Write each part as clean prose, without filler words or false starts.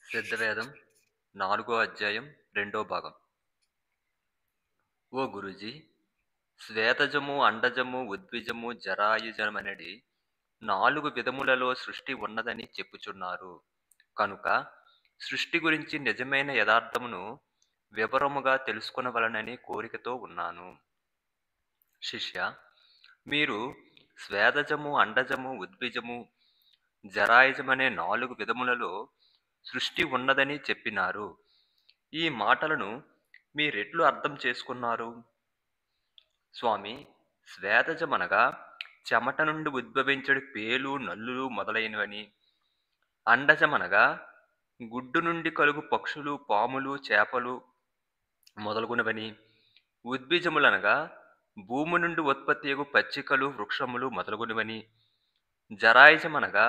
సిద్ధవేదం 4 అధ్యాయం 2 భాగం. ఓ గురూజీ, శ్వేతజము, అండజము, ఉద్విజము, జరాయుజమనడి 4 విధములలో సృష్టి ఉన్నదని చెప్పుచున్నారు. కనుక సృష్టి గురించి నిజమైన యథార్థమును వివరముగా తెలుసుకొనవలనని కోరికతో ఉన్నాను. శిష్య, మీరు శ్వేతజము, అండజము, ఉద్విజము, జరాయుజమనే 4 విధములలో సృష్టి ఉన్నదని చెప్పినారు. ఈ మాటలను మీరెట్లు అర్థం చేసుకున్నారు? స్వామి, శ్వేతజమనగా చెమట నుండి ఉద్భవించడి పేలు, నల్లులు మొదలైనవని, అండజమనగా గుడ్డు నుండి కలుగు పక్షులు, పాములు, చేపలు మొదలగునవని, ఉద్భిజములనగా భూమి నుండి ఉత్పత్తియగు పచ్చికలు, వృక్షములు మొదలగునవని, జరాయుజమనగా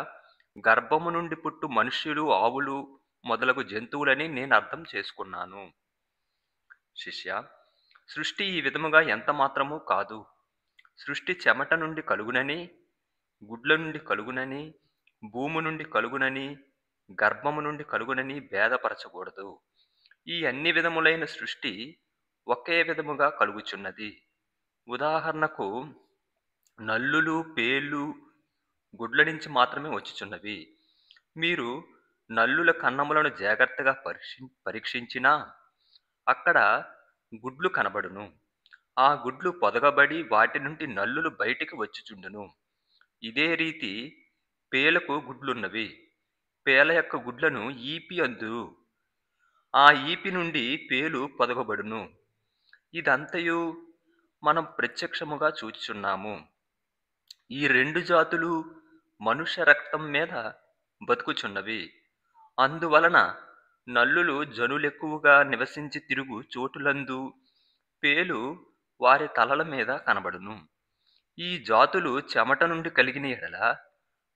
గర్భము నుండి పుట్టు మనుష్యులు, ఆవులు మొదలగు జంతువులని నేను అర్థం చేసుకున్నాను. శిష్య, సృష్టి ఈ విధముగా ఎంత మాత్రమూ కాదు. సృష్టి చెమట నుండి కలుగునని, గుడ్ల నుండి కలుగునని, భూమి నుండి కలుగునని, గర్భము నుండి కలుగునని భేదపరచకూడదు. ఈ అన్ని విధములైన సృష్టి ఒకే విధముగా కలుగుచున్నది. ఉదాహరణకు నల్లులు, పేళ్ళు గుడ్ల నుంచి మాత్రమే వచ్చుచున్నవి. మీరు నల్లుల కన్నములను జాగ్రత్తగా పరీక్షించినా అక్కడ గుడ్లు కనబడును. ఆ గుడ్లు పొదగబడి వాటి నుండి నల్లులు బయటికి వచ్చుచుండును. ఇదే రీతి పేలకు గుడ్లున్నవి. పేల యొక్క గుడ్లను ఈపి అందురు. ఆ ఈపి నుండి పేలు పొదగబడును. ఇదంతయు మనం ప్రత్యక్షముగా చూచుచున్నాము. ఈ 2 జాతులు మనుష్య రక్తం మీద బతుకుచున్నవి. అందువలన నల్లులు జనులెక్కువగా నివసించి తిరుగు చోటులందు పేలు వారి తలల మీద కనబడును. ఈ జాతులు చెమట నుండి కలిగిన ఎడల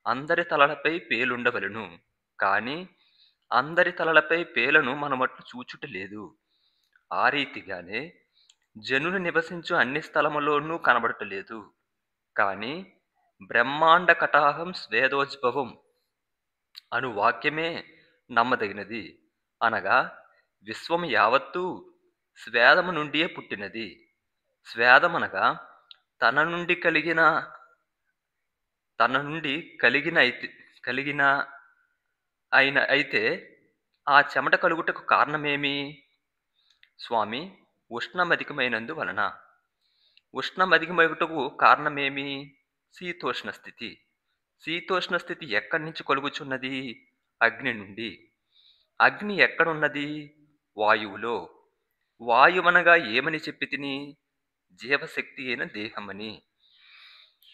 అందరి తలలపై పేలుండవలెను. కాని అందరి తలలపై పేలను మనమట్లు చూచుట లేదు. ఆ రీతిగానే జనులు నివసించు అన్ని స్థలములోనూ కనబడటలేదు. కాని బ్రహ్మాండ కటాహం స్వేదోద్భవం అను వాక్యమే నమ్మదగినది. అనగా విశ్వము యావత్తూ స్వేదము నుండియే పుట్టినది. స్వేదమనగా తన నుండి కలిగిన తన నుండి కలిగిన అయితే కలిగిన అయితే ఆ చెమట కలుగుటకు కారణమేమి? స్వామి, ఉష్ణమధికమైనందువలన. ఉష్ణమధికమగుటకు కారణమేమి? శీతోష్ణ స్థితి. శీతోష్ణ స్థితి ఎక్కడి నుంచి కలుగుచున్నది? అగ్ని నుండి. అగ్ని ఎక్కడున్నది? వాయువులో. వాయువనగా ఏమని చెప్పి తిని? జీవశక్తి అయిన దేహమని.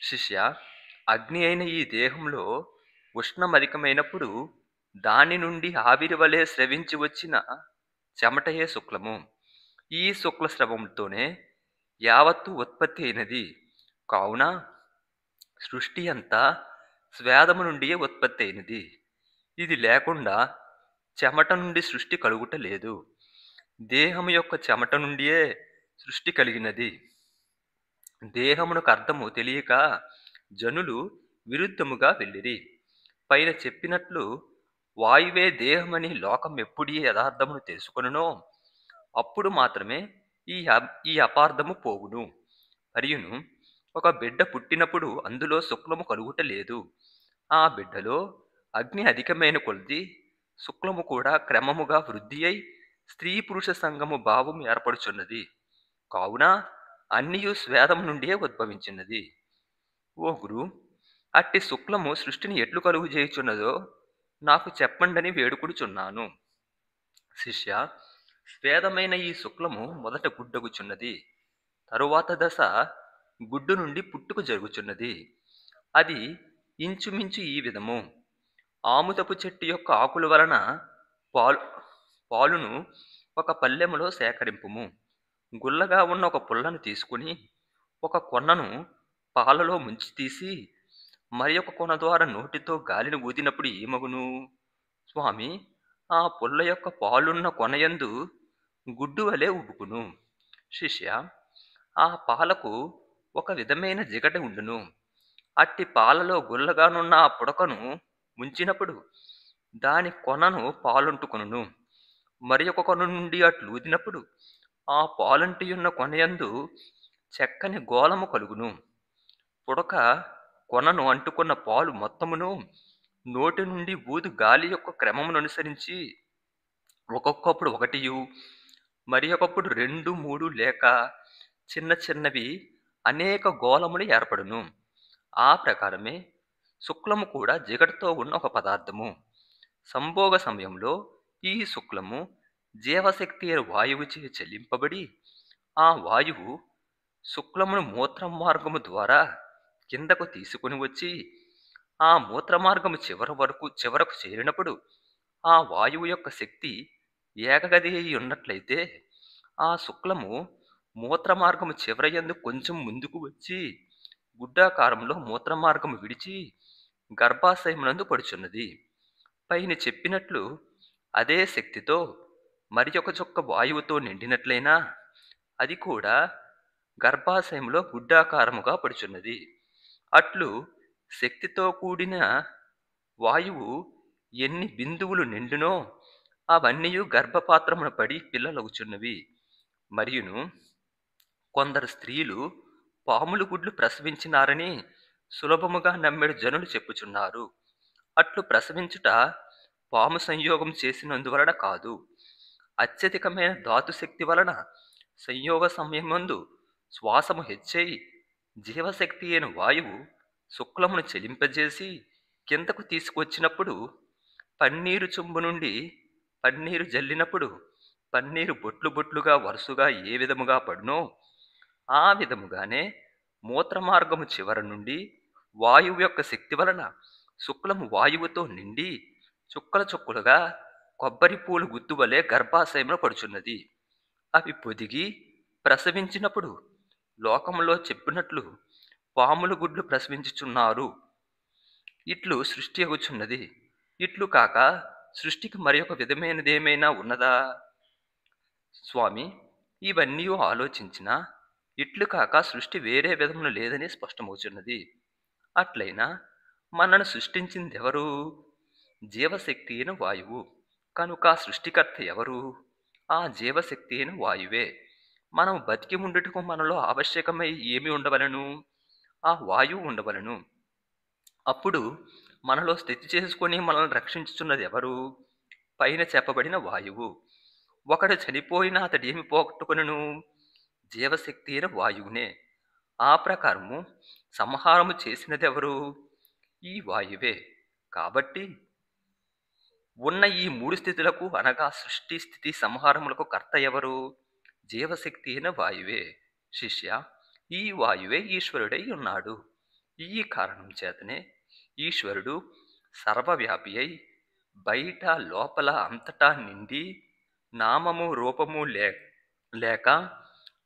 శిష్య, అగ్ని అయిన ఈ దేహంలో ఉష్ణమధికమైనప్పుడు దాని నుండి ఆవిరి వలె స్రవించి వచ్చిన చెమటయే శుక్లము. ఈ శుక్ల స్రవంతోనే యావత్తు ఉత్పత్తి అయినది. కావున సృష్టి అంతా స్వేదము నుండియే ఉత్పత్తి అయినది. ఇది లేకుండా చెమట నుండి సృష్టి కలుగుట లేదు. దేహము యొక్క చెమట నుండియే సృష్టి కలిగినది. దేహమునకు అర్థము తెలియక జనులు విరుద్ధముగా వెళ్ళిరి. పైన చెప్పినట్లు వాయువే దేహమని లోకం ఎప్పుడీ యథార్థమును తెలుసుకొనునో అప్పుడు మాత్రమే ఈ అపార్థము పోవును. మరియును ఒక బిడ్డ పుట్టినప్పుడు అందులో శుక్లము కలుగుట లేదు. ఆ బిడ్డలో అగ్ని అధికమైన కొలది శుక్లము కూడా క్రమముగా వృద్ధి అయి స్త్రీ పురుష సంగము భావం ఏర్పడుచున్నది. కావున అన్నియు స్వేదము నుండియే ఉద్భవించినది. ఓ గురు, అట్టి శుక్లము సృష్టిని ఎట్లు కలుగు చేయుచున్నదో నాకు చెప్పండని వేడుకుడుచున్నాను. శిష్య, స్వేదమైన ఈ శుక్లము మొదట గుడ్డగుచున్నది. తరువాత దశ గుడ్డు నుండి పుట్టుకు జరుగుచున్నది. అది ఇంచుమించు ఈ విధము. ఆముదపు చెట్టు యొక్క ఆకుల వలన పాలు పాలును ఒక పల్లెములో సేకరింపుము. గుల్లగా ఉన్న ఒక పుల్లను తీసుకుని ఒక కొనను పాలలో ముంచి తీసి మరి ఒక కొన ద్వారా నోటితో గాలిని ఊదినప్పుడు ఏమగును? స్వామి, ఆ పుల్ల యొక్క పాలున్న కొనయందు గుడ్డు వలె ఉబ్బుకును. శిష్య, ఆ పాలకు ఒక విధమైన జిగట ఉండును. అట్టి పాలలో గుల్లగానున్న ఆ పుడకను ముంచినప్పుడు దాని కొనను పాలంటుకొనును. మరి ఒక కొన నుండి అట్లూదినప్పుడు ఆ పాలంటియున్న కొనయందు చక్కని గోళము కలుగును. పుడక కొనను అంటుకున్న పాలు మొత్తమును నోటి నుండి ఊదు గాలి యొక్క క్రమముననుసరించి ఒక్కొక్కప్పుడు ఒకటియు, మరి ఒకప్పుడు 2, 3 లేక చిన్న చిన్నవి అనేక గోళములు ఏర్పడును. ఆ ప్రకారమే శుక్లము కూడా జిగటతో ఉన్న ఒక పదార్థము. సంభోగ సమయంలో ఈ శుక్లము జీవశక్తి అయిన వాయువుచే చెల్లింపబడి, ఆ వాయువు శుక్లమును మూత్రమార్గము ద్వారా కిందకు తీసుకొని వచ్చి, ఆ మూత్రమార్గము చివరకు చేరినప్పుడు, ఆ వాయువు యొక్క శక్తి ఏకగది అయి ఉన్నట్లయితే, ఆ శుక్లము మూత్రమార్గము చివరయందు కొంచెం ముందుకు వచ్చి, గుడ్డాకారంలో మూత్రమార్గము విడిచి, గర్భాశయమునందు పడుచున్నది. పైన చెప్పినట్లు అదే శక్తితో మరి ఒక చుక్క వాయువుతో నిండినట్లయినా, అది కూడా గర్భాశయంలో గుడ్డాకారముగా పడుచున్నది. అట్లు శక్తితో కూడిన వాయువు ఎన్ని బిందువులు నిండునో అవన్నీయు గర్భపాత్రమున పడి పిల్లలగుచున్నవి. మరియును కొందరు స్త్రీలు పాములు గుడ్లు ప్రసవించినారని సులభముగా నమ్మెడు జనులు చెప్పుచున్నారు. అట్లు ప్రసవించుట పాము సంయోగం చేసినందువలన కాదు, అత్యధికమైన ధాతు శక్తి వలన సంయోగ సమయమందు శ్వాసము హెచ్చై జీవశక్తి అయిన వాయువు శుక్లమును చెలింపజేసి కిందకు తీసుకువచ్చినప్పుడు, పన్నీరు చెంబు నుండి పన్నీరు జల్లినప్పుడు పన్నీరు బొట్లు బొట్లుగా వరుసగా ఏ విధముగా పడునో, ఆ విధముగానే మూత్రమార్గము చివర నుండి వాయువు యొక్క శక్తి వలన శుక్లము వాయువుతో నిండి చుక్కల చుక్కలుగా కొబ్బరి పూలు గుత్తువలే గర్భాశయంలో పడుచున్నది. అవి పొదిగి ప్రసవించినప్పుడు లోకములో చెప్పినట్లు పాముల గుడ్లు ప్రసవించుచున్నారు. ఇట్లు సృష్టి అగుచున్నది. ఇట్లు కాక సృష్టికి మరి ఒక విధమైనదేమైనా ఉన్నదా? స్వామి, ఇవన్నీ ఆలోచించిన ఇట్లు కాక సృష్టి వేరే విధమున లేదని స్పష్టమవుచున్నది. అట్లయినా మనను సృష్టించిందెవరు? జీవశక్తి అయిన వాయువు. కనుక సృష్టికర్త ఎవరు? ఆ జీవశక్తి అయిన వాయువే. మనం బతికి ఉండుటకు మనలో ఆవశ్యకమై ఏమి ఉండవలను? ఆ వాయువు ఉండవలను. అప్పుడు మనలో స్థితి చేసుకొని మనల్ని రక్షించుచున్నది ఎవరు? పైన చెప్పబడిన వాయువు. ఒకడు చనిపోయినా అతడేమి పోగొట్టుకొనును? జీవశక్తి అయిన వాయువునే. ఆ ప్రకారము సంహారము చేసినదెవరు? ఈ వాయువే. కాబట్టి ఉన్న ఈ 3 స్థితులకు అనగా సృష్టి, స్థితి, సంహారములకు కర్త ఎవరు? జీవశక్తి అయిన వాయువే. శిష్య, ఈ వాయువే ఈశ్వరుడై ఉన్నాడు. ఈ కారణం చేతనే ఈశ్వరుడు సర్వవ్యాపి అయి బయట లోపల అంతటా నిండి నామము రూపము లేక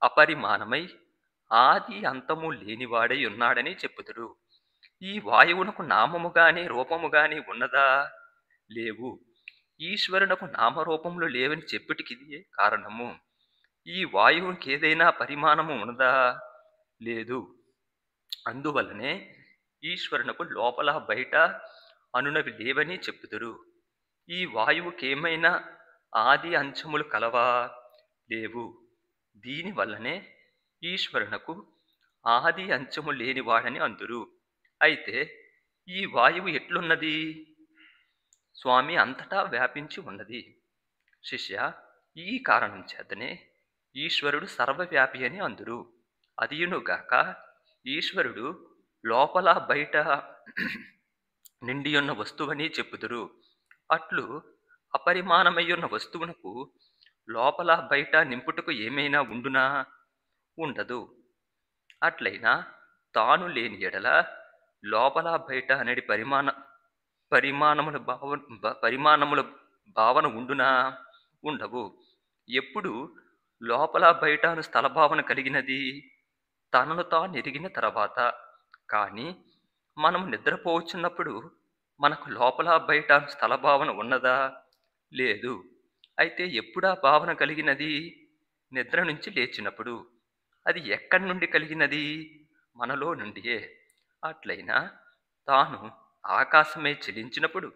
అపరిమాణమై ఆది అంతము లేనివాడై ఉన్నాడని చెప్పుదురు. ఈ వాయువునకు నామము గాని రూపము గాని ఉన్నదా? లేవు. ఈశ్వరునకు నామరూపములు లేవని చెప్పుటికిది కారణము. ఈ వాయువునికి ఏదైనా పరిమాణము ఉన్నదా? లేదు. అందువలనే ఈశ్వరునకు లోపల బయట అనునవి లేవని చెప్పుదురు. ఈ వాయువుకేమైనా ఆది అంచములు కలవా? లేవు. దీనివల్లనే ఈశ్వరునకు ఆది అంచము లేనివాడని అందురు. అయితే ఈ వాయువు ఎట్లున్నది? స్వామి, అంతటా వ్యాపించి ఉన్నది. శిష్య, ఈ కారణం చేతనే ఈశ్వరుడు సర్వవ్యాపి అని అందురు. అదియునుగాక ఈశ్వరుడు లోపల బయట నిండియున్న వస్తువని చెప్పుదురు. అట్లు అపరిమాణమయ్యున్న వస్తువునకు లోపల బయట నింపుటకు ఏమైనా ఉండునా? ఉండదు. అట్లయినా తాను లేని ఎడల లోపల బయట అనేది పరిమాణముల భావన ఉండునా? ఉండవు. ఎప్పుడు లోపల బయటను స్థల భావన కలిగినది? తనను తాను ఎరిగిన తర్వాత. కానీ మనము నిద్రపోవచ్చున్నప్పుడు మనకు లోపల బయట స్థల భావన ఉన్నదా? లేదు. అయితే ఎప్పుడా భావన కలిగినది? నిద్ర నుంచి లేచినప్పుడు. అది ఎక్కడి నుండి కలిగినది? మనలో నుండియే. అట్లయినా తాను ఆకాశమై చలించినప్పుడు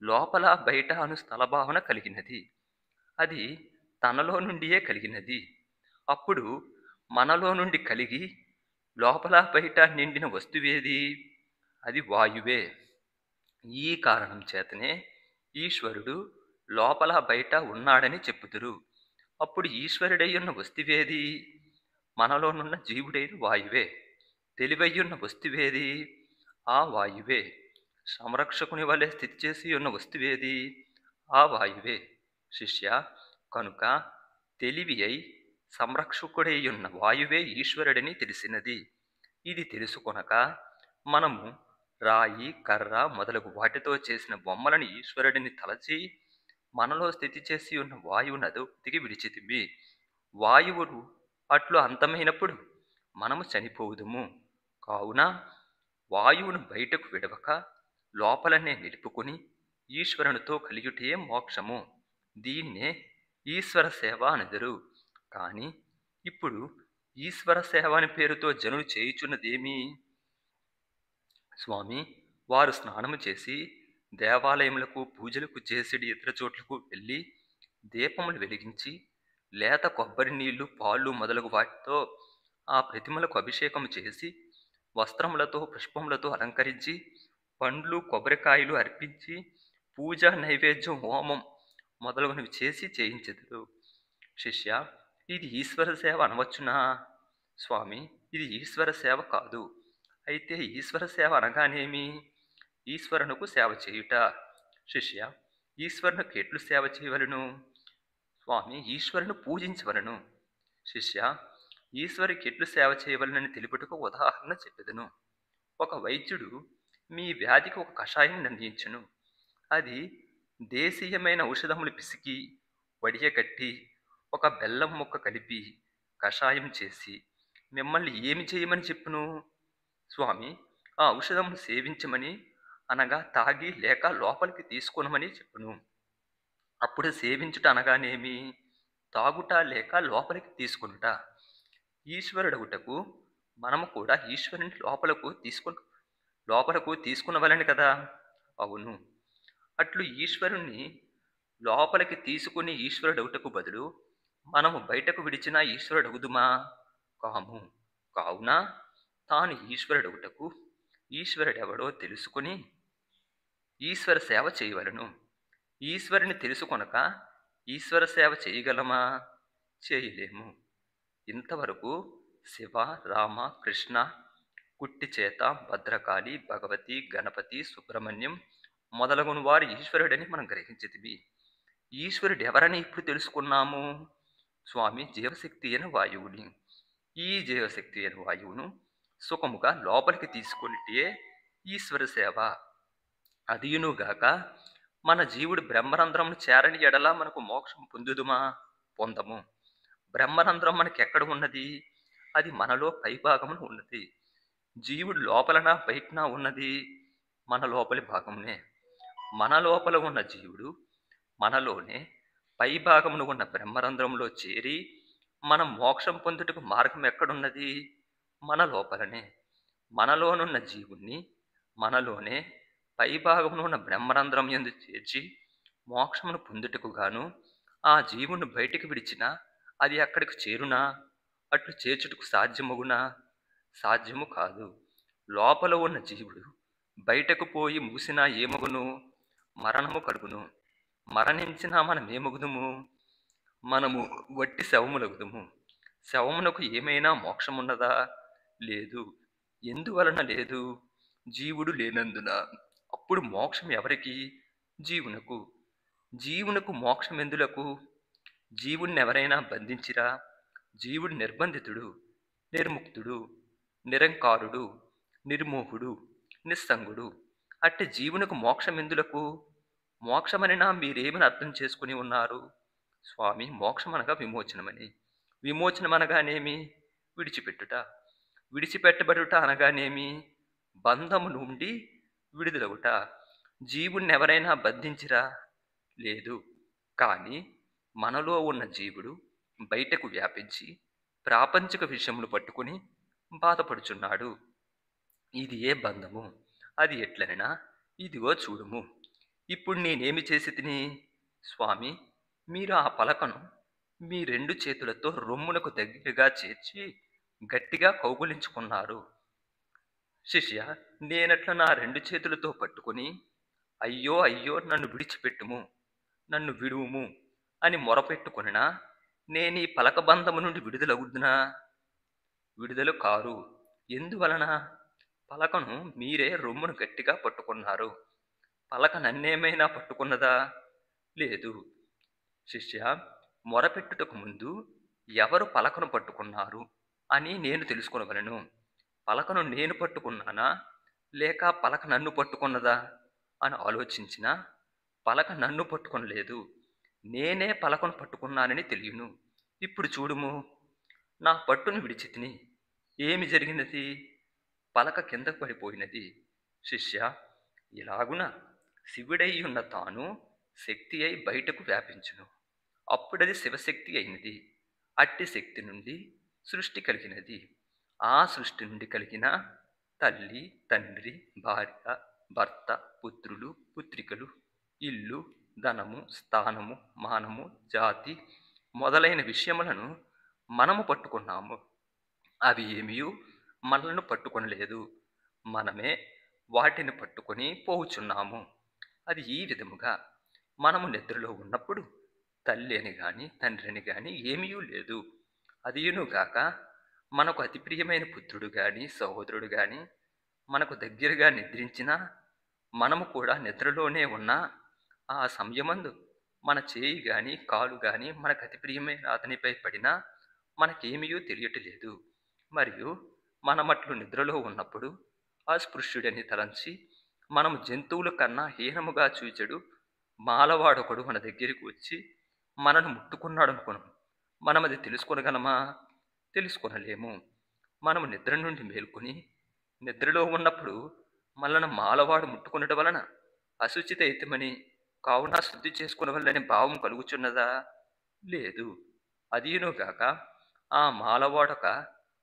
లోపల బయట అను స్థలభావన కలిగినది. అది తనలో నుండియే కలిగినది. అప్పుడు మనలో నుండి కలిగి లోపల బయట నిండిన వస్తువేది? అది వాయువే. ఈ కారణం చేతనే ఈశ్వరుడు లోపల బయట ఉన్నాడని చెప్పుదురు. అప్పుడు ఈశ్వరుడయ్యున్న వస్తువేది? మనలోనున్న జీవుడైన వాయువే. తెలివయ్యున్న వస్తువేది? ఆ వాయువే. సంరక్షకుని వలె స్థితి చేసి ఉన్న వస్తువేది? ఆ వాయువే. శిష్య, కనుక తెలివి అయి సంరక్షకుడైయున్న వాయువే ఈశ్వరుడని తెలిసినది. ఇది తెలుసుకొనక మనము రాయి, కర్ర మొదలగు వాటితో చేసిన బొమ్మలను ఈశ్వరుడిని తలచి మనలో స్థితి చేసి ఉన్న వాయువును అధోగతికి విడిచితిమి. వాయువును అట్లు అంతమైనప్పుడు మనము చనిపోవుదుము. కావున వాయువును బయటకు విడవక లోపలనే నిలుపుకొని ఈశ్వరునితో కలియుటయే మోక్షము. దీన్నే ఈశ్వర సేవ అనెదరు. కాని ఇప్పుడు ఈశ్వర సేవ అని పేరుతో జనులు చేయుచున్నదేమి? స్వామి, వారు స్నానము చేసి దేవాలయములకు పూజలకు చేసేటి ఇతర చోట్లకు వెళ్ళి దీపములు వెలిగించి లేత కొబ్బరి నీళ్లు, పాలు మొదలగు వాటితో ఆ ప్రతిమలకు అభిషేకం చేసి వస్త్రములతో పుష్పములతో అలంకరించి పండ్లు కొబ్బరికాయలు అర్పించి పూజ నైవేద్యం హోమం మొదలగునవి చేసి చేయించెదరు. శిష్య, ఇది ఈశ్వర సేవ అనవచ్చునా? స్వామి, ఇది ఈశ్వర సేవ కాదు. అయితే ఈశ్వర సేవ అనగానేమి? ఈశ్వరునకు సేవ చేయుట. శిష్య, ఈశ్వరునకు ఎట్లు సేవ చేయవలను? స్వామి, ఈశ్వరుని పూజించవలను. శిష్య, ఈశ్వరికి ఎట్లు సేవ చేయవలనని తెలుపుటకు ఉదాహరణ చెప్పెదను. ఒక వైద్యుడు మీ వ్యాధికి ఒక కషాయం నిర్ణయించును. అది దేశీయమైన ఔషధములు పిసికి వడియగట్టి ఒక బెల్లం ముక్క కలిపి కషాయం చేసి మిమ్మల్ని ఏమి చేయమని చెప్పును? స్వామి, ఆ ఔషధమును సేవించమని, అనగా తాగి లేక లోపలికి తీసుకొనమని చెప్పును. అప్పుడు సేవించుట అనగానేమి? తాగుట లేక లోపలికి తీసుకొనుట. ఈశ్వరుడగుటకు మనము కూడా ఈశ్వరుని లోపలకు తీసుకునవలని కదా. అవును. అట్లు ఈశ్వరుణ్ణి లోపలికి తీసుకుని ఈశ్వరుడగుటకు బదులు మనము బయటకు విడిచిన ఈశ్వరుడగుదుమా? కాము. కావున తాను ఈశ్వరుడగుటకు ఈశ్వరుడెవడో తెలుసుకుని ఈశ్వర సేవ చేయవలను. ఈశ్వరుని తెలుసుకొనక ఈశ్వర సేవ చేయగలమా? చేయలేము. ఇంతవరకు శివ, రామ, కృష్ణ, కుట్టిచేత, భద్రకాళి, భగవతి, గణపతి, సుబ్రహ్మణ్యం మొదలగున వారు ఈశ్వరుడని మనం గ్రహించితివి. ఈశ్వరుడు ఎవరని ఇప్పుడు తెలుసుకున్నాము? స్వామి, జీవశక్తి అయిన వాయువుని. ఈ జీవశక్తి అయిన వాయువును సుఖముగా లోపలికి తీసుకొనిటే ఈశ్వర సేవ. అదియునుగాక మన జీవుడు బ్రహ్మరంధ్రమును చేరని ఎడల మనకు మోక్షం పొందుదుమా? పొందము. బ్రహ్మరంధ్రం మనకి ఎక్కడ ఉన్నది? అది మనలో పైభాగమున ఉన్నది. జీవుడు లోపలన బయటన ఉన్నది? మన లోపలి భాగమునే. మన లోపల ఉన్న జీవుడు మనలోనే పైభాగమున ఉన్న బ్రహ్మరంధ్రంలో చేరి మనం మోక్షం పొందుటకు మార్గం ఎక్కడున్నది? మన లోపలనే. మనలోనున్న జీవుణ్ణి మనలోనే పైభాగమున ఉన్న బ్రహ్మరంధ్రం యందు చేర్చి మోక్షమును పొందుటకు గాను ఆ జీవుని బయటికి విడిచిన అది అక్కడికి చేరునా? అట్లు చేర్చుటకు సాధ్యమగునా? సాధ్యము కాదు. లోపల ఉన్న జీవుడు బయటకు పోయి మూసినా ఏమగును? మరణము కలుగును. మరణించినా మనం ఏమగుదుము? మనము వట్టి శవములగుదుము. శవమునకు ఏమైనా మోక్షమున్నదా? లేదు. ఎందువలన లేదు? జీవుడు లేనందున. అప్పుడు మోక్షం ఎవరికి? జీవునకు. జీవునకు మోక్షం ఎందులకు? జీవుణ్ణి ఎవరైనా బంధించిరా? జీవుడు నిర్బంధితుడు, నిర్ముక్తుడు, నిరంకారుడు, నిర్మోహుడు, నిస్సంగుడు. అట్టి జీవునకు మోక్షం ఎందులకు? మోక్షమనినా మీరేమని అర్థం చేసుకుని ఉన్నారు? స్వామి, మోక్షమనగా విమోచనమని. విమోచనమనగానేమి? విడిచిపెట్టుట. విడిచిపెట్టబడుట అనగానేమి? బంధము నుండి విడుదలగుట. జీవుణ్ణి ఎవరైనా బంధించిరా? లేదు. కానీ మనలో ఉన్న జీవుడు బయటకు వ్యాపించి ప్రాపంచిక విషయములు పట్టుకుని బాధపడుచున్నాడు. ఇది ఏ బంధము? అది ఎట్లనైనా ఇదిగో చూడుము. ఇప్పుడు నేనేమి చేసి తిని? స్వామి, మీరు ఆ పలకను మీ 2 చేతులతో రొమ్మునకు దగ్గరగా చేర్చి గట్టిగా కౌగిలించుకున్నారు. శిష్య, నేనట్ల నా 2 చేతులతో పట్టుకొని, అయ్యో! అయ్యో! నన్ను విడిచిపెట్టుము, నన్ను విడువుము అని మొరపెట్టుకొనినా, నేనీ పలకబంధము నుండి విడుదలగుదునా? విడుదల కారు. ఎందువలన? పలకను మీరే రొమ్మును గట్టిగా పట్టుకున్నారు. పలక నన్నేమైనా పట్టుకున్నదా? లేదు. శిష్య, మొరపెట్టుటకు ముందు ఎవరు పలకను పట్టుకున్నారు అని నేను తెలుసుకొనవలెను. పలకను నేను పట్టుకున్నానా? లేక పలక నన్ను పట్టుకున్నదా? అని ఆలోచించినా, పలక నన్ను పట్టుకొనలేదు. నేనే పలకను పట్టుకున్నానని తెలియును. ఇప్పుడు చూడుము, నా పట్టును విడిచితిని. ఏమి జరిగినది? పలక కిందకు పడిపోయినది. శిష్య, ఇలాగున శివుడైయున్న తాను శక్తి అయి బయటకు వ్యాపించును. అప్పుడది శివశక్తి అయినది. అట్టి శక్తి నుండి సృష్టి కలిగినది. ఆ సృష్టి నుండి కలిగిన తల్లి, తండ్రి, భార్య, భర్త, పుత్రులు, పుత్రికలు, ఇల్లు, ధనము, స్థానము, మానము, జాతి మొదలైన విషయములను మనము పట్టుకున్నాము. అవి ఏమియు మనలను పట్టుకొనలేదు. మనమే వాటిని పట్టుకొని పోవుచున్నాము. అది ఈ విధముగా మనము నిద్రలో ఉన్నప్పుడు తల్లి అని గాని, తండ్రి అని గాని ఏమీయూ లేదు. అదియునుగాక మనకు అతి ప్రియమైన పుత్రుడు గాని, సహోదరుడు గాని మనకు దగ్గరగా నిద్రించినా, మనము కూడా నిద్రలోనే ఉన్నా, ఆ సమయమందు మన చేయి గాని, కాలు గాని మనకు అతి ప్రియమైన అతనిపై పడినా మనకేమీయూ తెలియటలేదు. మరియు మనమట్లు నిద్రలో ఉన్నప్పుడు అస్పృశ్యుడని తలంచి మనము జంతువుల కన్నా హీనముగా చూచెడు మాలవాడొకడు మన దగ్గరికి వచ్చి మనను ముట్టుకున్నాడనుకొను. మనమది తెలుసుకొనగలమా? తెలుసుకొనలేము. మనము నిద్ర నుండి మేలుకొని నిద్రలో ఉన్నప్పుడు మనలను మాలవాడు ముట్టుకొనుట వలన అశుచితైతమని, కావున శుద్ధి చేసుకొనవలెనని భావం కలుగుచున్నదా? లేదు. అదీనుగాక ఆ మాలవాడొక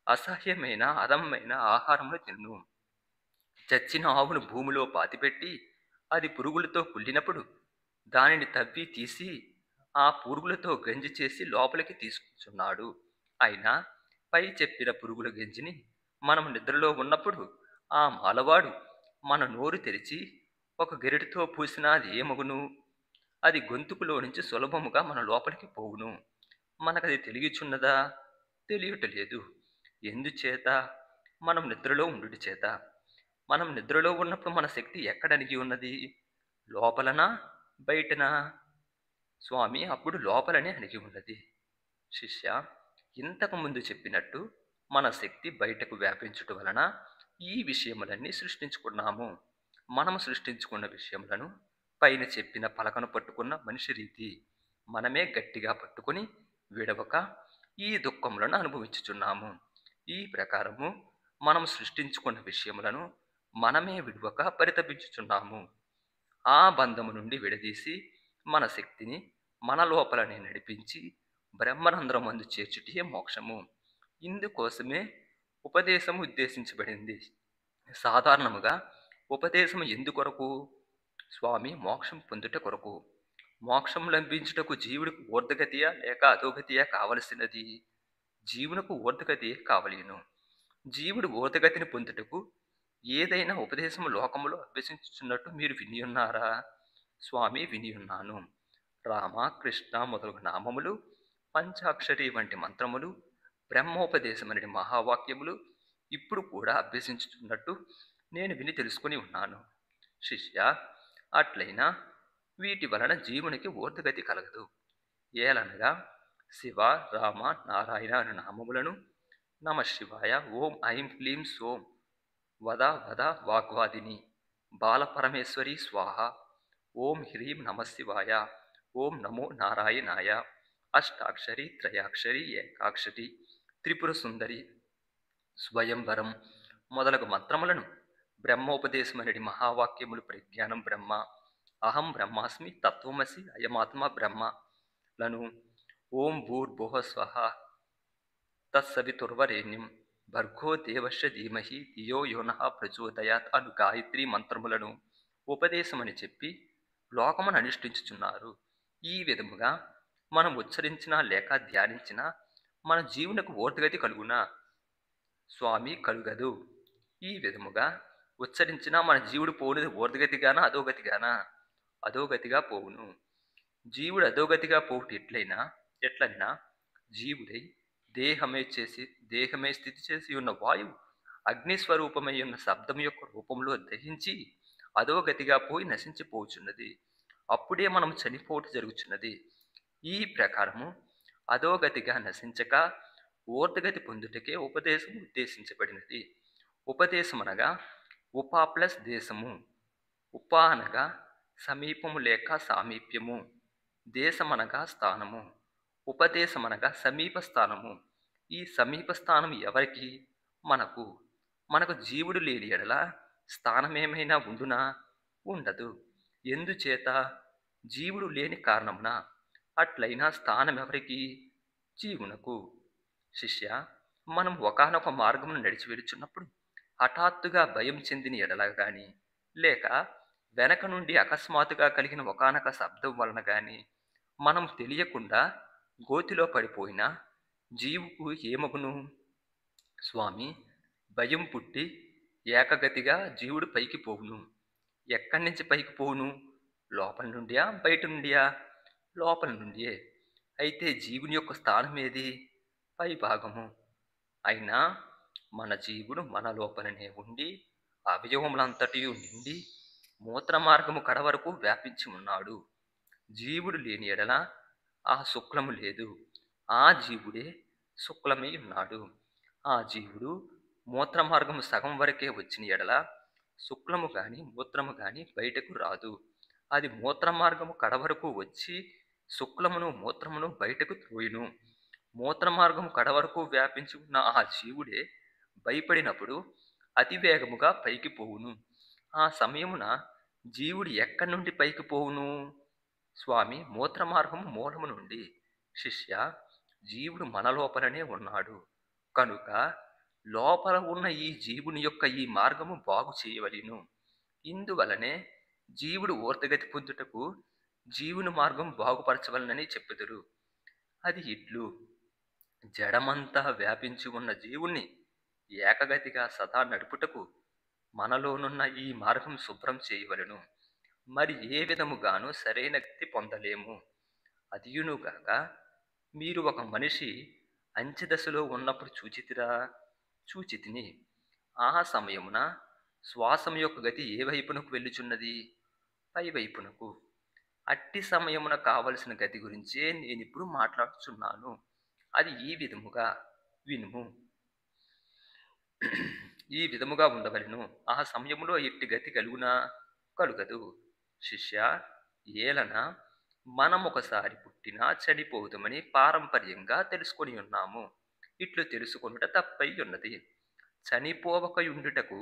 అసహ్యమైన అధమమైన ఆహారమును తినును. చచ్చిన ఆవును భూమిలో పాతిపెట్టి అది పురుగులతో కుళ్ళినప్పుడు దానిని తవ్వి తీసి ఆ పురుగులతో గంజి చేసి లోపలికి తీసుకుచున్నాడు. అయినా పై చెప్పిన పురుగుల గంజిని మనం నిద్రలో ఉన్నప్పుడు ఆ మాలవాడు మన నోరు తెరిచి ఒక గెరిటితో పూసినా అది ఏమగును? అది గొంతుకులో నుంచి సులభముగా మన లోపలికి పోవును. మనకది తెలియచున్నదా? తెలియటలేదు. ఎందుచేత? మనం నిద్రలో ఉండుట చేత. మనం నిద్రలో ఉన్నప్పుడు మన శక్తి ఎక్కడ అణిగి ఉన్నది? లోపలనా? బయటనా? స్వామి, అప్పుడు లోపలనే అణిగి ఉన్నది. శిష్య, ఇంతకు ముందు చెప్పినట్టు మన శక్తి బయటకు వ్యాపించుట వలన ఈ విషయములన్నీ సృష్టించుకున్నాము. మనము సృష్టించుకున్న విషయములను పైన చెప్పిన పలకను పట్టుకున్న మనిషి రీతి మనమే గట్టిగా పట్టుకొని విడవక ఈ దుఃఖములను అనుభవించుచున్నాము. ఈ ప్రకారము మనం సృష్టించుకున్న విషయములను మనమే విడవక పరితపించుచున్నాము. ఆ బంధము నుండి విడదీసి మన శక్తిని మన లోపలనే నడిపించి బ్రహ్మరంధ్రమందు చేర్చుటే మోక్షము. ఇందుకోసమే ఉపదేశము ఉద్దేశించబడింది. సాధారణముగా ఉపదేశము ఎందుకొరకు? స్వామి, మోక్షం పొందుట కొరకు. మోక్షం లభించుటకు జీవుడికి ఊర్ధగతియా లేక అధోగతియా కావలసినది? జీవునకు ఊర్ధగతియే కావలేను. జీవుడు ఊర్ధగతిని పొందుటకు ఏదైనా ఉపదేశము లోకములో అభ్యసించుచున్నట్టు మీరు వినియున్నారా? స్వామి, వినియున్నాను. రామ, కృష్ణ మొదలగు నామములు, పంచాక్షరి వంటి మంత్రములు, బ్రహ్మోపదేశమనడి మహావాక్యములు ఇప్పుడు కూడా అభ్యసించుతున్నట్టు నేను విని తెలుసుకొని ఉన్నాను. శిష్య, అట్లయినా వీటి వలన జీవునికి ఊర్ధగతి కలగదు. ఏలనగా శివ, రామ, నారాయణ అను నామములను నమ శివాయ, ఓం ఐం క్లీం సోం, వద వద వాగ్వాదిని, బాలపరమేశ్వరి స్వాహ, ఓం హ్రీం నమశివాయ, ఓం నమో నారాయణాయ, అష్టాక్షరి, త్రయాక్షరి, ఏకాక్షరి, త్రిపుర సుందరి, స్వయంవరం మొదలగు మంత్రములను బ్రహ్మోపదేశమనడి మహావాక్యములు ప్రజ్ఞానం బ్రహ్మ, అహం బ్రహ్మాస్మి, తత్వమసి, అయమాత్మ బ్రహ్మ లను ఓం భూర్భువ స్వహ తత్సవితుర్వరేణ్యం భర్గో దేవస్య ధీమహి ధియో యోనః ప్రచోదయాత్ అను గాయత్రి మంత్రములను ఉపదేశమని చెప్పి లోకమును అనుష్ఠించుచున్నారు. ఈ విధముగా మనం ఉచ్చరించినా లేక ధ్యానించినా మన జీవునకు ఊర్ధ్వగతి కలుగునా? స్వామి కలుగదు. ఈ విధముగా ఉచ్చరించినా మన జీవుడు పోవునది ఊర్ధ్వగతిగానా? అధోగతిగానా? అధోగతిగా పోవును. జీవుడు అధోగతిగా పోవుట ఎట్లనినా జీవుడై దేహమే స్థితి చేసి ఉన్న వాయువు అగ్ని స్వరూపమై ఉన్న శబ్దం యొక్క రూపంలో దహించి అధోగతిగా పోయి నశించిపోచున్నది. అప్పుడే మనం చనిపోవుట జరుగుచున్నది. ఈ ప్రకారము అధోగతిగా నశించక ఊర్ధ్వగతి పొందుటకే ఉపదేశము ఉద్దేశించబడినది. ఉపదేశమనగా ఉప ప్లస్ దేశము. ఉప అనగా సమీపము లేక సామీప్యము. దేశమనగా స్థానము. ఉపదేశమనగా సమీప స్థానము. ఈ సమీప స్థానం ఎవరికి? మనకు. మనకు జీవుడు లేని ఎడల స్థానమేమైనా ఉండునా? ఉండదు. ఎందుచేత? జీవుడు లేని కారణమున. అట్లయినా స్థానమెవరికి? జీవునకు. శిష్య, మనం ఒకానొక మార్గమును నడిచి వెడుచున్నప్పుడు హఠాత్తుగా భయం చెందిన ఎడల గాని లేక వెనక నుండి అకస్మాత్తుగా కలిగిన ఒకానొక శబ్దం వలన గాని మనం తెలియకుండా గోతిలో పడిపోయినా జీవుకు ఏమగును? స్వామి, భయం పుట్టి ఏకగతిగా జీవుడు పైకి పోవును. ఎక్కడి నుంచి పైకి పోవును? లోపల నుండియా బయట నుండియా? లోపల నుండియే. అయితే జీవుని యొక్క స్థానం ఏది? పై భాగము. అయినా మన జీవుడు మన లోపలనే ఉండి అవయవములంతటియు నిండి మూత్ర మార్గము కడ వరకు వ్యాపించి ఉన్నాడు. జీవుడు లేని ఎడల ఆ శుక్లము లేదు. ఆ జీవుడే శుక్లమై ఉన్నాడు. ఆ జీవుడు మూత్ర మార్గము సగం వరకే వచ్చిన ఎడల శుక్లము గాని మూత్రము గాని బయటకు రాదు. అది మూత్ర మార్గము కడ వరకు వచ్చి శుక్లమును మూత్రమును బయటకు త్రోయును. మూత్ర మార్గము కడ వరకు వ్యాపించి ఉన్న ఆ జీవుడే భయపడినప్పుడు అతివేగముగా పైకి పోవును. ఆ సమయమున జీవుడు ఎక్కడి నుండి పైకి పోవును? స్వామి, మూత్ర మార్గము మూలము నుండి. శిష్య, జీవుడు మన లోపలనే ఉన్నాడు కనుక లోపల ఉన్న ఈ జీవుని యొక్క ఈ మార్గము బాగు చేయవలెను. ఇందువలనే జీవుడు ఊర్ధ్వగతి పొందుటకు జీవుని మార్గం బాగుపరచవలనని చెప్పుదురు. అది ఇట్లు: జడమంతా వ్యాపించి ఉన్న జీవుణ్ణి ఏకగతిగా సదా నడుపుటకు మనలోనున్న ఈ మార్గం శుభ్రం చేయవలెను. మరి ఏ విధముగాను సరైన గతి పొందలేము. అదియునుగాక మీరు ఒక మనిషి అంచెదశలో ఉన్నప్పుడు చూచితిని. ఆ సమయమున శ్వాసం యొక్క గతి ఏ వైపునకు వెళ్ళుచున్నది? పై వైపునకు. అట్టి సమయమున కావలసిన గతి గురించే నేనిప్పుడు మాట్లాడుచున్నాను. అది ఈ విధముగా వినుము. ఈ విధముగా ఉండవలెను. ఆ సమయములో ఎట్టి గతి కలుగునా? కలుగదు. శిష్య, ఏలన మనం ఒకసారి పుట్టినా చనిపోదుమని పారంపర్యంగా తెలుసుకొని ఉన్నాము. ఇట్లు తెలుసుకొనుట తప్పై ఉన్నది. చనిపోవకయుండుటకు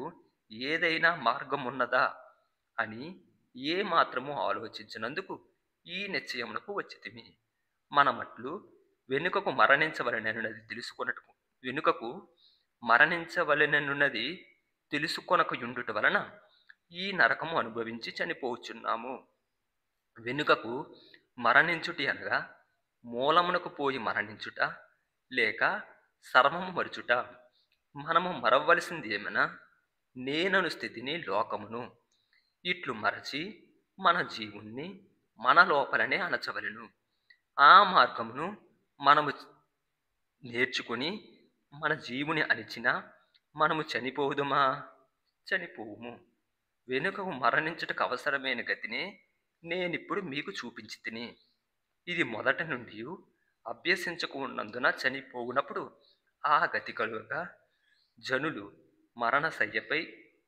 ఏదైనా మార్గం ఉన్నదా అని ఏ మాత్రము ఆలోచించినందుకు ఈ నిశ్చయమునకు వచ్చితిమి. మనమట్లు వెనుకకు మరణించవలెననున్నది తెలుసుకొనకయుండుట వలన ఈ నరకము అనుభవించి చనిపోవచ్చున్నాము. వెనుకకు మరణించుటి అనగా మూలమునకు పోయి మరణించుట లేక సర్వము మరుచుట. మనము మరవలసింది ఏమనా నేనను స్థితిని, లోకమును. ఇట్లు మరచి మన జీవుణ్ణి మన లోపలనే అణచవలెను. ఆ మార్గమును మనము నేర్చుకుని మన జీవుని అణిచిన మనము చనిపోదుమా? చనిపోవుము. వెనుకకు మరణించుటకు అవసరమైన గతినే నేనిప్పుడు మీకు చూపించి తిని. ఇది మొదట నుండి అభ్యసించకున్నందున చనిపోవునప్పుడు ఆ గతి కలుగక జనులు మరణశయ్యపై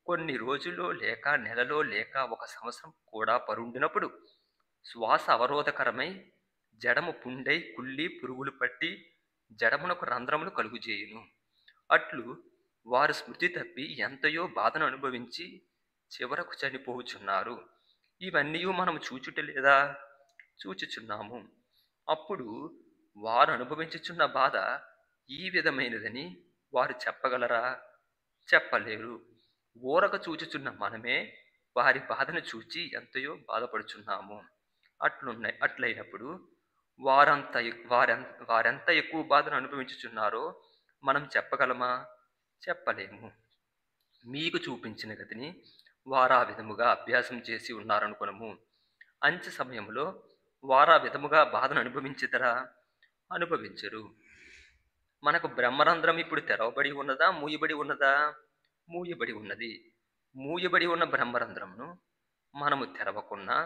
కొన్ని రోజులో లేక నెలలో లేక 1 సంవత్సరం కూడా పరుండినప్పుడు శ్వాస అవరోధకరమై జడము పుండై కుళ్ళి పురుగులు పట్టి జడమునకు రంధ్రములు కలుగుజేయును. అట్లు వారు స్మృతి తప్పి ఎంతయో బాధను అనుభవించి చివరకు చనిపోవుచున్నారు. ఇవన్నీ మనం చూచుటలేదా? చూచుచున్నాము. అప్పుడు వారు అనుభవించుచున్న బాధ ఈ విధమైనదని వారు చెప్పగలరా? చెప్పలేరు. ఊరక చూచుచున్న మనమే వారి బాధను చూచి ఎంతయో బాధపడుచున్నాము. అట్లయినప్పుడు వారెంత ఎక్కువ బాధను అనుభవించుచున్నారో మనం చెప్పగలమా? చెప్పలేము. మీకు చూపించిన గతిని వారా విధముగా అభ్యాసం చేసి ఉన్నారనుకొనుము. అంచె సమయంలో వారా విధముగా బాధను అనుభవించితరా? అనుభవించరు. మనకు బ్రహ్మరంధ్రం ఇప్పుడు తెరవబడి ఉన్నదా? మూయబడి ఉన్నదా? మూయబడి ఉన్నది. మూయబడి ఉన్న బ్రహ్మరంధ్రమును మనము తెరవకున్నా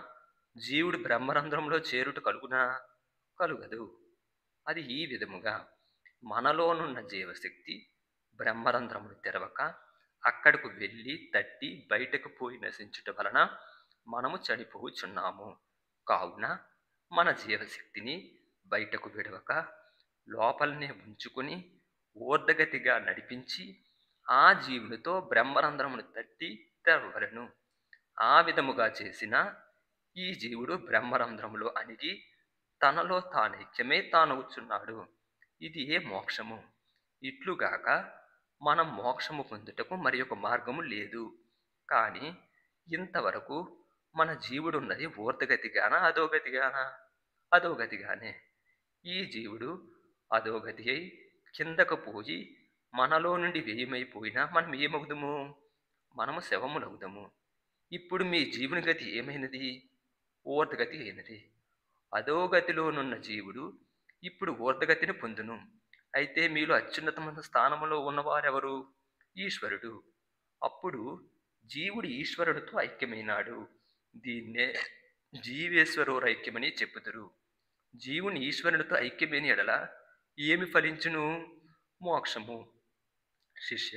జీవుడు బ్రహ్మరంధ్రంలో చేరుట కలుగునా? కలుగదు. అది ఈ విధముగా మనలోనున్న జీవశక్తి బ్రహ్మరంధ్రమును తెరవక అక్కడకు వెళ్ళి తట్టి బయటకు పోయి నశించుట వలన మనము చనిపోవచ్చున్నాము. కావున మన జీవశక్తిని బయటకు విడవక లోపలనే ఉంచుకొని ఊర్ధగతిగా నడిపించి ఆ జీవునితో బ్రహ్మరంధ్రమును తట్టి తెరవలను. ఆ విధముగా చేసిన ఈ జీవుడు బ్రహ్మరంధ్రములో అణిగి తనలో తానైక్యమే తానవుచున్నాడు. ఇది ఏ మోక్షము. ఇట్లుగాక మనం మోక్షము పొందుటకు మరి ఒక మార్గము లేదు. కానీ ఇంతవరకు మన జీవుడున్నది ఊర్ధగతిగానా అధోగతిగానా? అధోగతిగానే. ఈ జీవుడు అధోగతి అయి కిందకు పోయి మనలో నుండి వ్యయమైపోయినా మనం ఏమవుదుము? మనము శవములవుదము. ఇప్పుడు మీ జీవుని గతి ఏమైనది? ఊర్ధగతి అయినది. అధోగతిలోనున్న జీవుడు ఇప్పుడు ఊర్ధగతిని పొందును. అయితే మీలో అత్యున్నతమైన స్థానములో ఉన్నవారెవరు? ఈశ్వరుడు. అప్పుడు జీవుడు ఈశ్వరుడితో ఐక్యమైనాడు. దీన్నే జీవేశ్వరోరైక్యమని చెప్పుదురు. జీవుని ఈశ్వరునితో ఐక్యమైన ఎడల ఏమి ఫలించును? మోక్షము. శిష్య,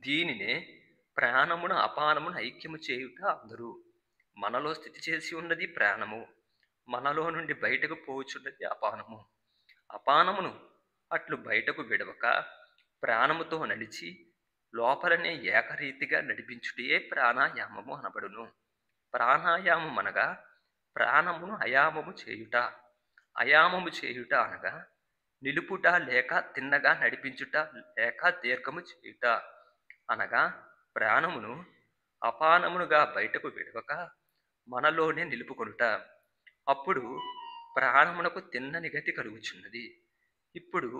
దీనినే ప్రాణమును అపానమును ఐక్యము చేయుట అందరు. మనలో స్థితి చేసి ఉన్నది ప్రాణము. మనలో నుండి బయటకు పోచున్నది అపానము. అపానమును అట్లు బయటకు విడవక ప్రాణముతో నడిచి లోపలనే ఏకరీతిగా నడిపించుటయే ప్రాణాయామము అనబడును. ప్రాణాయామం అనగా ప్రాణమును అయామము చేయుట. అయామము చేయుట అనగా నిలుపుట లేక తిన్నగా నడిపించుట లేక దీర్ఘము చేయుట. అనగా ప్రాణమును అపానమునుగా బయటకు విడవక మనలోనే నిలుపుకొనుట. అప్పుడు ప్రాణమునకు తిన్నని గతి కలుగుచున్నది. ఇప్పుడు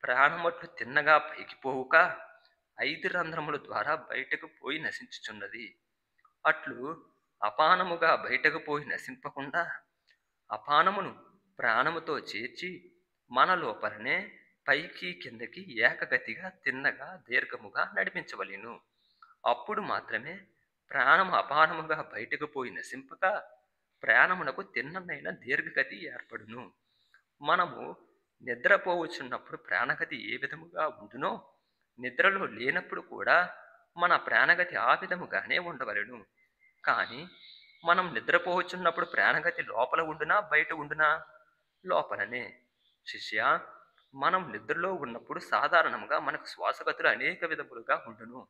ప్రాణమట్లు తిన్నగా పైకి పోవుక 5 రంధ్రముల ద్వారా బయటకు పోయి నశించుచున్నది. అట్లు అపానముగా బయటకు పోయి నశింపకుండా అపానమును ప్రాణముతో చేర్చి మన లోపలనే పైకి కిందకి ఏకగతిగా తిన్నగా దీర్ఘముగా నడిపించవలెను. అప్పుడు మాత్రమే ప్రాణము అపానముగా బయటకు పోయి నశింపక ప్రాణమునకు తిన్ననైన దీర్ఘగతి ఏర్పడును. మనము నిద్రపోవచ్చున్నప్పుడు ప్రాణగతి ఏ విధముగా ఉండునో నిద్రలో లేనప్పుడు కూడా మన ప్రాణగతి ఆ విధముగానే ఉండవలెను. కానీ మనం నిద్రపోవచ్చున్నప్పుడు ప్రాణగతి లోపల ఉండునా బయట ఉండునా? లోపలనే. శిష్య, మనం నిద్రలో ఉన్నప్పుడు సాధారణంగా మనకు శ్వాసగతులు అనేక విధములుగా ఉండును.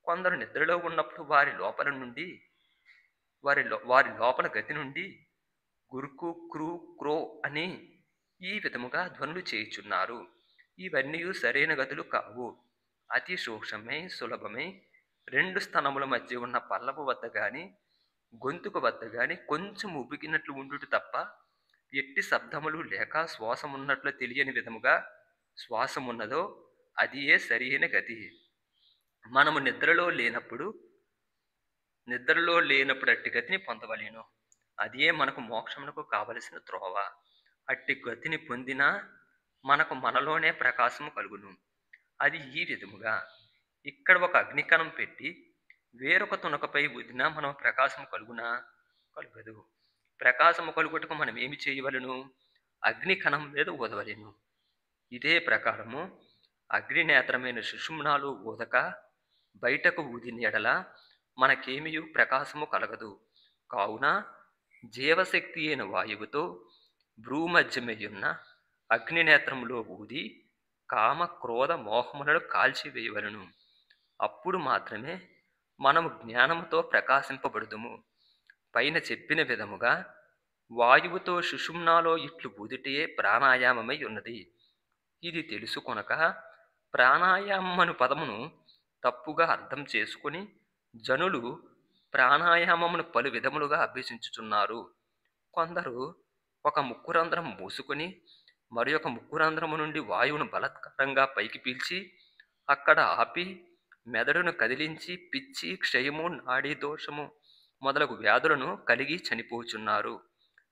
కొందరు నిద్రలో ఉన్నప్పుడు వారి లోపల గతి నుండి గురుకు క్రూ క్రో అని ఈ విధముగా ధ్వనులు చేయుచున్నారు. ఇవన్నీ సరైన గతులు కావు. అతి సూక్ష్మమై సులభమై 2 స్తనముల మధ్య ఉన్న పల్లపు వద్ద గాని గొంతుక వద్ద గాని కొంచెం ఉబికినట్లు ఉండుట తప్ప ఎట్టి శబ్దములు లేక శ్వాసమున్నట్లు తెలియని విధముగా శ్వాసమున్నదో అది ఏ సరైన గతి. మనము నిద్రలో లేనప్పుడు అట్టి గతిని పొందవలేను. అదే మనకు మోక్షమునకు కావలసిన త్రోవ. అట్టి గతిని పొందినా మనలోనే ప్రకాశము కలుగును. అది ఈ విధముగా ఇక్కడ ఒక అగ్నికణం పెట్టి వేరొక తునకపై ఊదినా మనం ప్రకాశము కలుగునా? కలుగదు. ప్రకాశము కలుగుటకు మనం ఏమి చేయవలను? అగ్నికణం మీద ఊదవలెను. ఇదే ప్రకారము అగ్నినేత్రమైన సుషుమ్నాలు ఊదక బయటకు ఊదిన ఎడల మనకేమియు ప్రకాశము కలగదు. కావున జీవశక్తి అయిన వాయువుతో భ్రూమధ్యమయ్యున్న అగ్నినేత్రములో ఊది కామ క్రోధ మోహములను కాల్చివేయవలను. అప్పుడు మాత్రమే మనము జ్ఞానముతో ప్రకాశింపబడుదుము. పైన చెప్పిన విధముగా వాయువుతో సుషుమ్నాలో ఇట్లు ఊదిటయే ప్రాణాయామమై ఉన్నది. ఇది తెలుసుకొనక ప్రాణాయామం అను పదమును తప్పుగా అర్థం చేసుకుని జనులు ప్రాణాయామమును పలు విధములుగా అభ్యసించుచున్నారు. కొందరు ఒక ముక్కురంధ్రం మూసుకొని మరి ఒక ముక్కురంధ్రము నుండి వాయువును బలత్కారంగా పైకి పీల్చి అక్కడ ఆపి మెదడును కదిలించి పిచ్చి, క్షయము, నాడీ దోషము మొదలగు వ్యాధులను కలిగి చనిపోచున్నారు.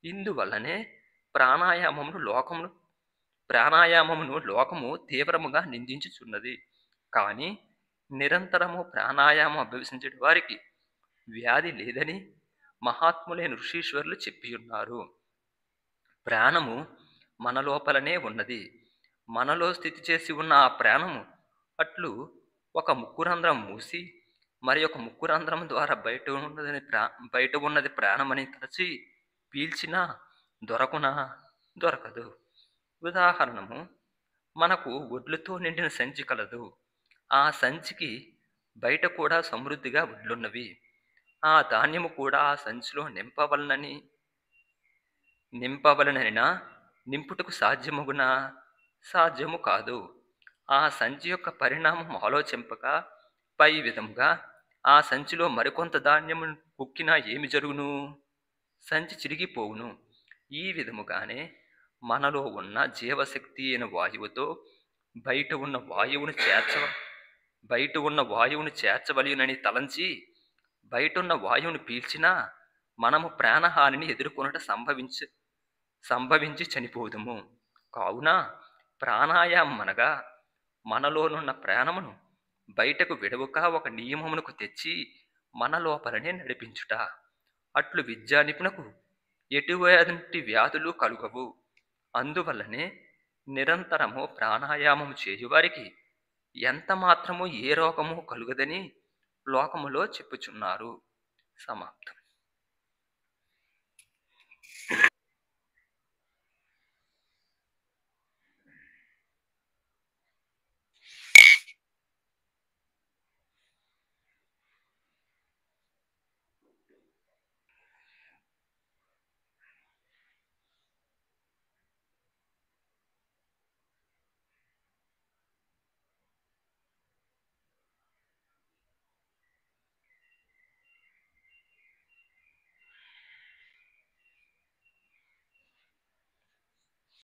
ఇందువల్లనే ప్రాణాయామమును లోకమును లోకము తీవ్రముగా నిందించుచున్నది. కానీ నిరంతరము ప్రాణాయామం అభ్యసించే వారికి వ్యాధి లేదని మహాత్ములైన ఋషీశ్వరులు చెప్పియున్నారు. ప్రాణము మన లోపలనే ఉన్నది. మనలో స్థితి చేసి ఉన్న ఆ ప్రాణము అట్లు ఒక ముక్కురంధ్రం మూసి మరి ఒక ముక్కురంధ్రం ద్వారా బయట ఉన్నది ప్రాణమని తలచి పీల్చినా దొరకునా దొరకదు. ఉదాహరణము, మనకు వడ్లుతో నిండిన సంచి కలదు. ఆ సంచికి బయట కూడా సమృద్ధిగా వడ్లున్నవి. ఆ ధాన్యము కూడా ఆ సంచిలో నింపవలననినా నింపుటకు సాధ్యమగునా? సాధ్యము కాదు. ఆ సంచి యొక్క పరిణామం ఆలోచింపక పై విధముగా ఆ సంచిలో మరికొంత ధాన్యము కుక్కినా ఏమి జరుగును? సంచి చిరిగిపోవును. ఈ విధముగానే మనలో ఉన్న జీవశక్తి అయిన వాయువుతో బయట ఉన్న వాయువును చేర్చ బయట ఉన్న వాయువును చేర్చవలయునని తలంచి బయటున్న వాయువును పీల్చినా మనము ప్రాణహానిని ఎదుర్కొనట సంభవించి చనిపోదుము. కావున ప్రాణాయామం అనగా మనలోనున్న ప్రాణమును బయటకు విడవక ఒక నియమమునకు తెచ్చి మన లోపలనే నడిపించుట. అట్లు విద్యా నిపుణకు ఎటువంటి వ్యాధులు కలుగవు. అందువల్లనే నిరంతరము ప్రాణాయామము చేయువారికి ఎంత మాత్రము ఏ రోగము కలుగదని లోకములో చెప్పుచున్నారు. సమాప్తం.